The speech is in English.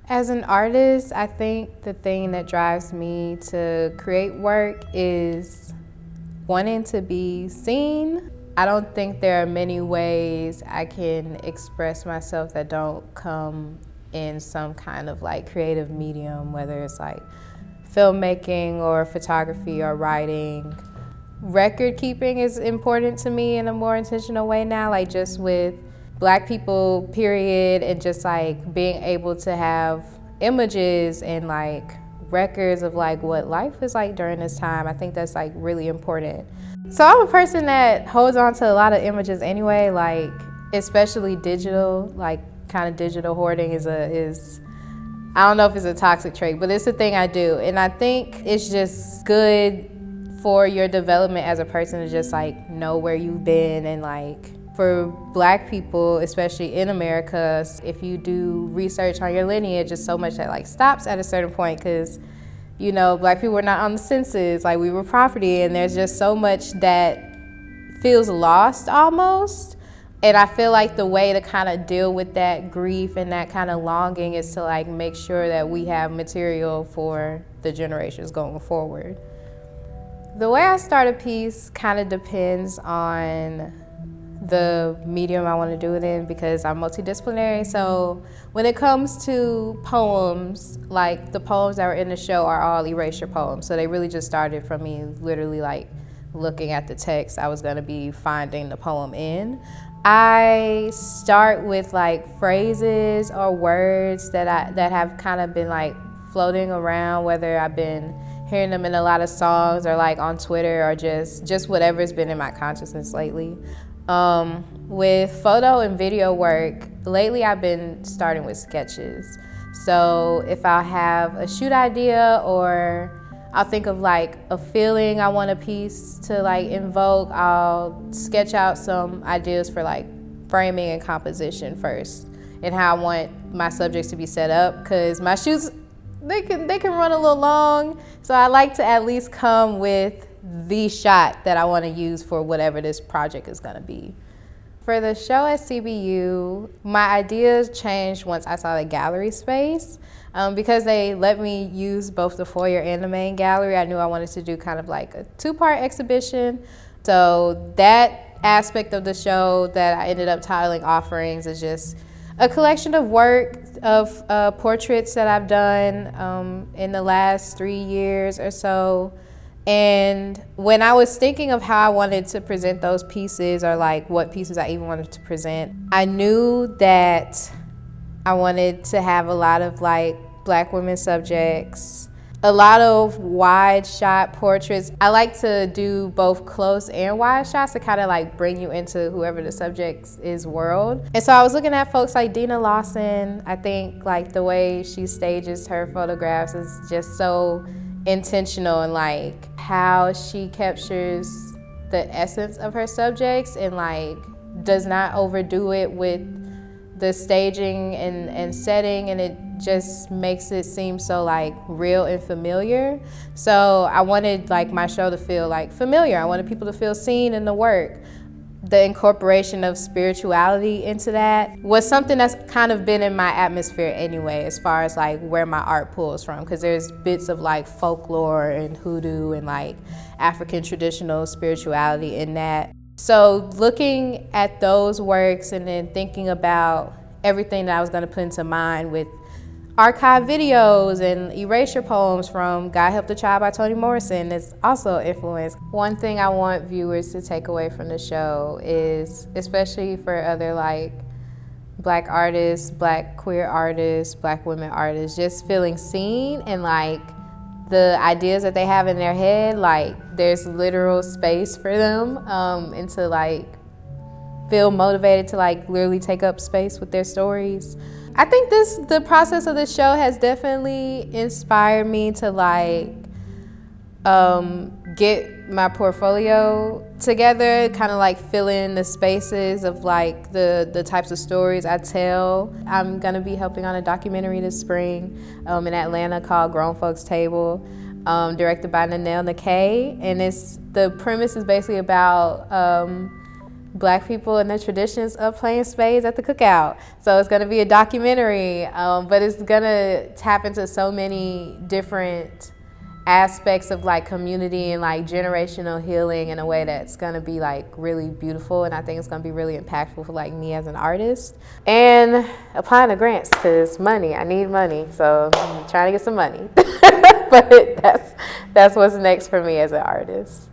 As an artist, I think the thing that drives me to create work is wanting to be seen. I don't think there are many ways I can express myself that don't come in some kind of like creative medium, whether it's like filmmaking or photography or writing. Record keeping is important to me in a more intentional way now, like just with Black people, period, and just like being able to have images and like records of like what life is like during this time. I think that's like really important. So I'm a person that holds on to a lot of images anyway, like especially digital, like kind of digital hoarding is I don't know if it's a toxic trait, but it's a thing I do. And I think it's just good for your development as a person to just like know where you've been. And like for Black people, especially in America, if you do research on your lineage, just so much that like stops at a certain point, because you know, Black people were not on the census, like we were property, and there's just so much that feels lost almost. And I feel like the way to kind of deal with that grief and that kind of longing is to like make sure that we have material for the generations going forward. The way I start a piece kind of depends on the medium I want to do it in, because I'm multidisciplinary. So when it comes to poems, like the poems that were in the show are all erasure poems. So they really just started from me literally like looking at the text I was going to be finding the poem in. I start with like phrases or words that have kind of been like floating around, whether I've been hearing them in a lot of songs or like on Twitter or just whatever's been in my consciousness lately. With photo and video work, lately I've been starting with sketches. So if I have a shoot idea or I'll think of like a feeling I want a piece to like invoke, I'll sketch out some ideas for like framing and composition first, and how I want my subjects to be set up, because my shoots, they can run a little long. So I like to at least come with the shot that I want to use for whatever this project is going to be. For the show at CBU, my ideas changed once I saw the gallery space. Because they let me use both the foyer and the main gallery, I knew I wanted to do kind of like a two-part exhibition. So that aspect of the show that I ended up titling Offerings is just a collection of work of portraits that I've done in the last 3 years or so. And when I was thinking of how I wanted to present those pieces, or like what pieces I even wanted to present, I knew that I wanted to have a lot of like Black women subjects, a lot of wide shot portraits. I like to do both close and wide shots to kind of like bring you into whoever the subject is world. And so I was looking at folks like Dina Lawson. I think like the way she stages her photographs is just so intentional, and like how she captures the essence of her subjects and like does not overdo it with the staging and setting, and it just makes it seem so like real and familiar. So I wanted like my show to feel like familiar. I wanted people to feel seen in the work. The incorporation of spirituality into that was something that's kind of been in my atmosphere anyway, as far as like where my art pulls from, because there's bits of like folklore and hoodoo and like African traditional spirituality in that. So looking at those works and then thinking about everything that I was going to put into mind with archive videos and erasure poems from God Help the Child by Toni Morrison is also influenced. One thing I want viewers to take away from the show is, especially for other like Black artists, Black queer artists, Black women artists, just feeling seen, and like the ideas that they have in their head, like there's literal space for them, and to like feel motivated to like literally take up space with their stories. I think the process of the show has definitely inspired me to like get my portfolio together, kind of like fill in the spaces of like the types of stories I tell. I'm gonna be helping on a documentary this spring in Atlanta called Grown Folks Table, directed by Nanelle Nakay, and the premise is basically about Black people and the traditions of playing spades at the cookout. So it's going to be a documentary, but it's going to tap into so many different aspects of like community and like generational healing in a way that's going to be like really beautiful, and I think it's going to be really impactful for like me as an artist. And applying to grants, because I need money, so I'm trying to get some money. But that's what's next for me as an artist.